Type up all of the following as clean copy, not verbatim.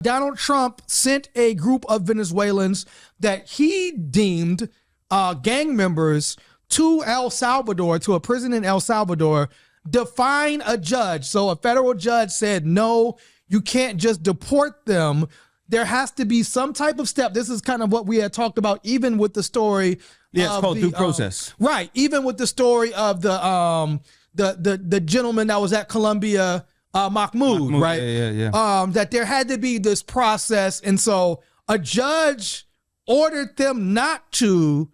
Donald Trump sent a group of Venezuelans that he deemed gang members to El Salvador, to a prison in El Salvador, defying a judge. So a federal judge said, no, you can't just deport them. There has to be some type of step. This is kind of what we had talked about, even with the story. Yeah, it's called due process. Right. Even with the story of the gentleman that was at Columbia, Mahmoud, right? Yeah. That there had to be this process. And so a judge ordered them not to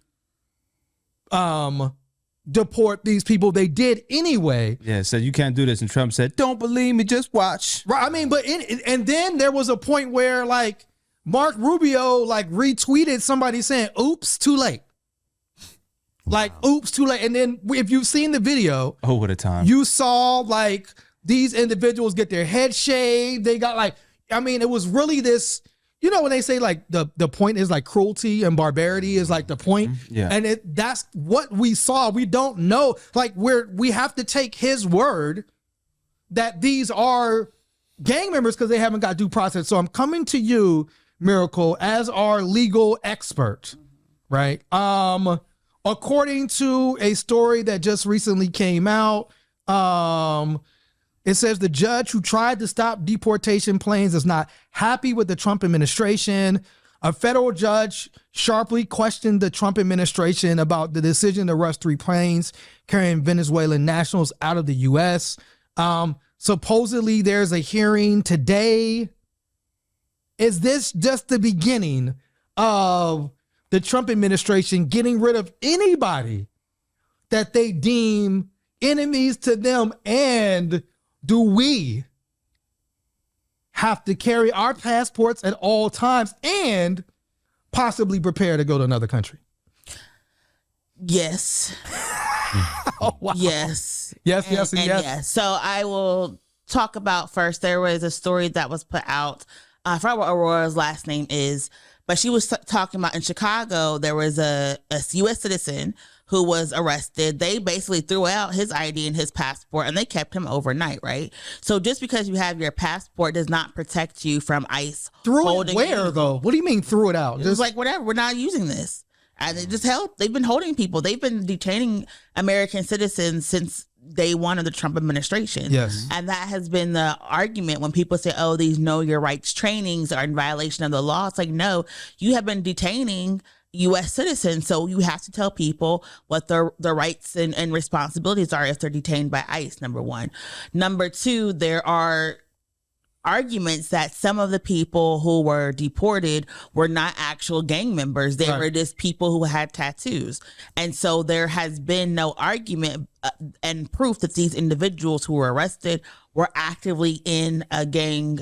deport these people. They did anyway. Yeah, said you can't do this. And Trump said, don't believe me, just watch. Right. I mean, but and then there was a point where like Mark Rubio like retweeted somebody saying, oops, too late. Like, oops, too late. And then if you've seen the video, oh, what a time. You saw like these individuals get their head shaved. They got like, I mean, it was really this, you know, when they say like the point is like cruelty and barbarity is like the point. Yeah. And that's what we saw. We don't know. Like we have to take his word that these are gang members because they haven't got due process. So I'm coming to you, Miracle, as our legal expert, right? According to a story that just recently came out, it says the judge who tried to stop deportation plans is not happy with the Trump administration. A federal judge sharply questioned the Trump administration about the decision to rush 3 planes carrying Venezuelan nationals out of the U.S. Supposedly there's a hearing today. Is this just the beginning of the Trump administration getting rid of anybody that they deem enemies to them? And do we have to carry our passports at all times and possibly prepare to go to another country? Yes. Oh, wow. Yes. Yes. So I will talk about first, there was a story that was put out. I forgot what Aurora's last name is, but she was talking about in Chicago, there was a U.S. citizen who was arrested. They basically threw out his ID and his passport and they kept him overnight, right? So just because you have your passport does not protect you from ICE. Threw it where, though? What do you mean threw it out? Just like, whatever, we're not using this. And they just they've been holding people. They've been detaining American citizens since day one of the Trump administration. Yes. And that has been the argument when people say, oh, these know your rights trainings are in violation of the law. It's like, no, you have been detaining U.S. citizens. So you have to tell people what their rights and responsibilities are if they're detained by ICE, number one. Number two, there are arguments that some of the people who were deported were not actual gang members. They were just people who had tattoos. And so there has been no argument and proof that these individuals who were arrested were actively in a gang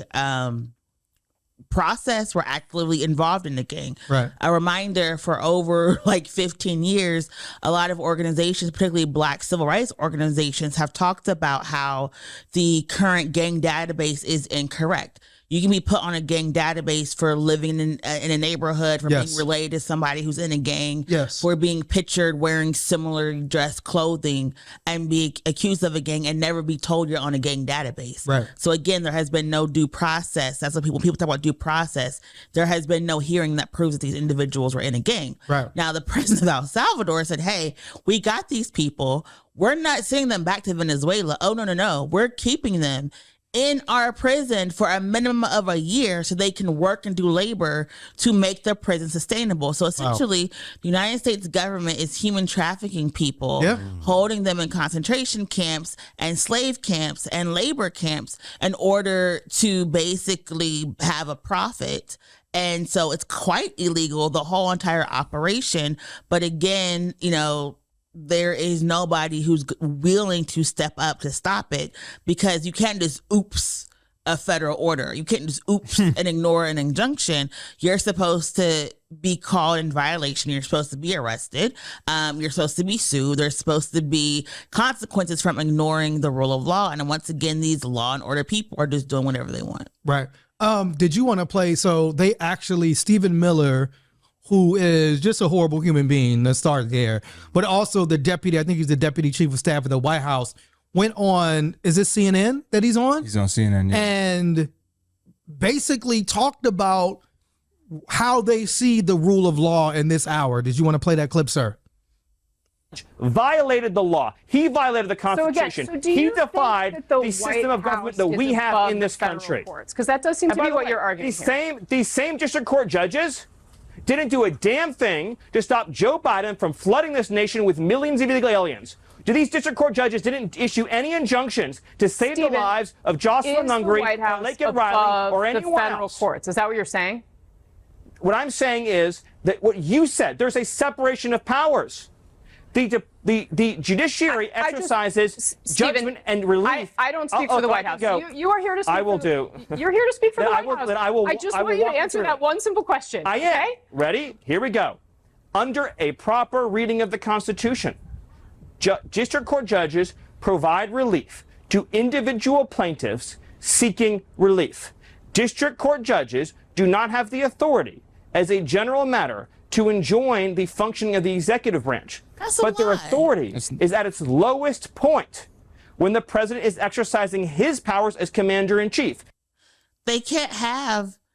process, were actively involved in the gang. Right. A reminder, for over like 15 years, a lot of organizations, particularly Black civil rights organizations, have talked about how the current gang database is incorrect. You can be put on a gang database for living in a neighborhood, for being related to somebody who's in a gang, for being pictured wearing similar dress clothing and be accused of a gang and never be told you're on a gang database. Right. So again, there has been no due process. That's what people talk about due process. There has been no hearing that proves that these individuals were in a gang. Right. Now, the president of El Salvador said, hey, we got these people. We're not sending them back to Venezuela. Oh, no. We're keeping them in our prison for a minimum of a year so they can work and do labor to make their prison sustainable. So essentially, the United States government is human trafficking people, holding them in concentration camps and slave camps and labor camps in order to basically have a profit. And so it's quite illegal, the whole entire operation. But again, you know, there is nobody who's willing to step up to stop it, because you can't just oops a federal order. You can't just oops and ignore an injunction. You're supposed to be called in violation. You're supposed to be arrested. You're supposed to be sued. There's supposed to be consequences from ignoring the rule of law. And once again, these law and order people are just doing whatever they want. Right. Did you want to play? So they actually, Stephen Miller, who is just a horrible human being, let's start there, but also the deputy, I think he's the deputy chief of staff of the White House, went on, is this CNN that he's on? He's on CNN, yeah. And basically talked about how they see the rule of law in this hour. Did you want to play that clip, sir? Violated the law. He violated the Constitution. So do you he defied think the system of government that we have in this country. Because that does seem to be what you're arguing These same district court judges didn't do a damn thing to stop Joe Biden from flooding this nation with millions of illegal aliens. Do these district court judges didn't issue any injunctions to save the lives of Jocelyn Nungary, or Laken Riley, or anyone the federal else? courts? Is that what you're saying? What I'm saying is that what you said, there's a separation of powers. The judiciary exercises judgment and relief. I don't speak for the White House. You are here to speak. I will do. You're here to speak for the White House. I just want you to answer that one simple question. I am. Ready? Here we go. Under a proper reading of the Constitution, district court judges provide relief to individual plaintiffs seeking relief. District court judges do not have the authority, as a general matter, to enjoin the functioning of the executive branch. But their authority is at its lowest point when the president is exercising his powers as commander-in-chief. They can't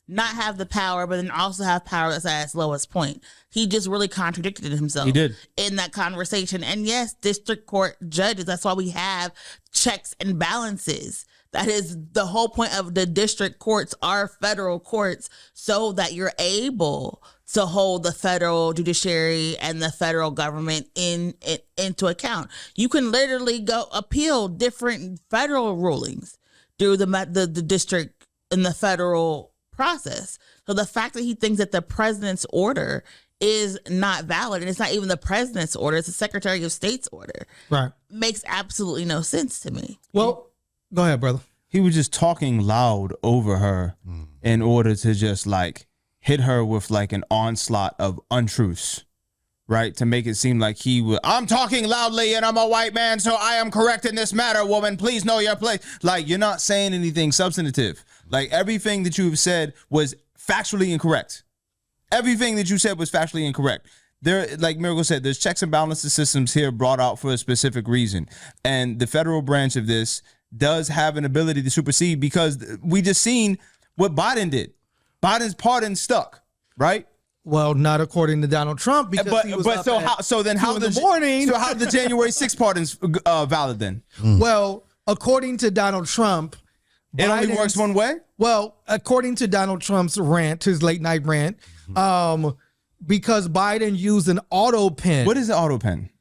not have the power, but then also have power that's at its lowest point. He just really contradicted himself. He did. In that conversation. And yes, district court judges, that's why we have checks and balances. That is the whole point of the district courts are federal courts, so that you're able to hold the federal judiciary and the federal government into account. You can literally go appeal different federal rulings through the district and the federal process. So the fact that he thinks that the president's order is not valid, and it's not even the president's order, it's the Secretary of State's order, right, makes absolutely no sense to me. Well, go ahead, brother. He was just talking loud over her in order to just like hit her with like an onslaught of untruths, right? To make it seem like I'm talking loudly and I'm a white man, so I am correct in this matter, woman. Please know your place. Like, you're not saying anything substantive. Like, everything that you've said was factually incorrect. Everything that you said was factually incorrect. There, like Miracle said, there's checks and balances systems here brought out for a specific reason. And the federal branch of this does have an ability to supersede, because we just seen what Biden did. Biden's pardon stuck, right? Well, not according to Donald Trump, because but he was but so how the January 6th pardon's valid then? Well, according to Donald Trump, it only works one way. Well, according to Donald Trump's rant, his late night rant, because Biden used an auto pen. What is an auto pen?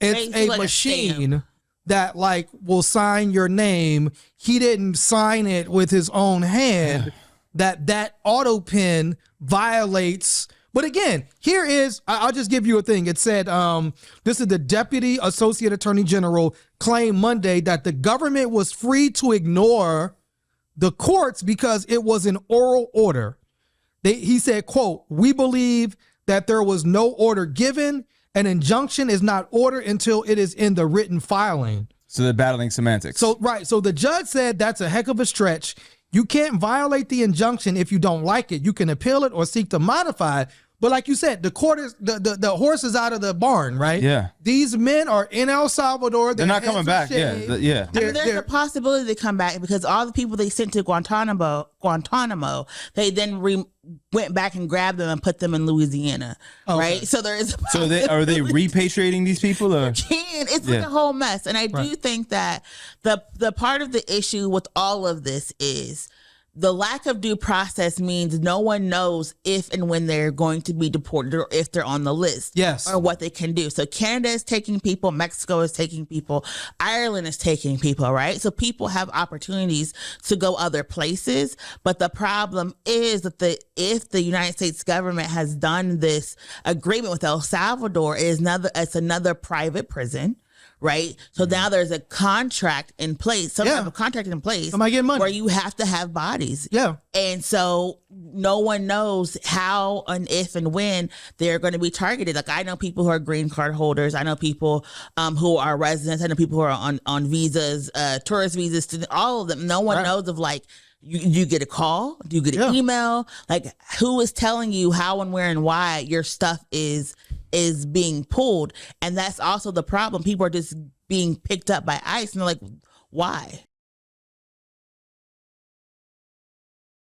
It's a machine that like will sign your name. He didn't sign it with his own hand. that auto pen violates. But again, here is, I'll just give you a thing. It said, this is the Deputy Associate Attorney General claimed Monday that the government was free to ignore the courts because it was an oral order. He said, quote, "We believe that there was no order given. An injunction is not ordered until it is in the written filing." So they're battling semantics. So, right. So the judge said that's a heck of a stretch. You can't violate the injunction if you don't like it. You can appeal it or seek to modify it. But like you said, the court is the horse is out of the barn, right? Yeah. These men are in El Salvador. They're not coming back. Yeah. Yeah. I mean, there's a possibility they come back because all the people they sent to Guantanamo, they then went back and grabbed them and put them in Louisiana, right? So there is. So are they repatriating these people? Or? It's like a whole mess, and I do think that the part of the issue with all of this is the lack of due process means no one knows if and when they're going to be deported or if they're on the list. Yes. Or what they can do. So Canada is taking people, Mexico is taking people, Ireland is taking people, right? So people have opportunities to go other places. But the problem is that if the United States government has done this agreement with El Salvador, it's another private prison. Right. So now there's a contract in place, some type of contract in place Somebody get money. where you have to have bodies. Yeah. And so no one knows how and if and when they're going to be targeted. Like, I know people who are green card holders. I know people who are residents. I know people who are on visas, tourist visas, student, all of them. No one knows of like, you get a call? Do you get an email? Like, who is telling you how and where and why your stuff is being pulled? And that's also the problem. People are just being picked up by ICE and they're like, why?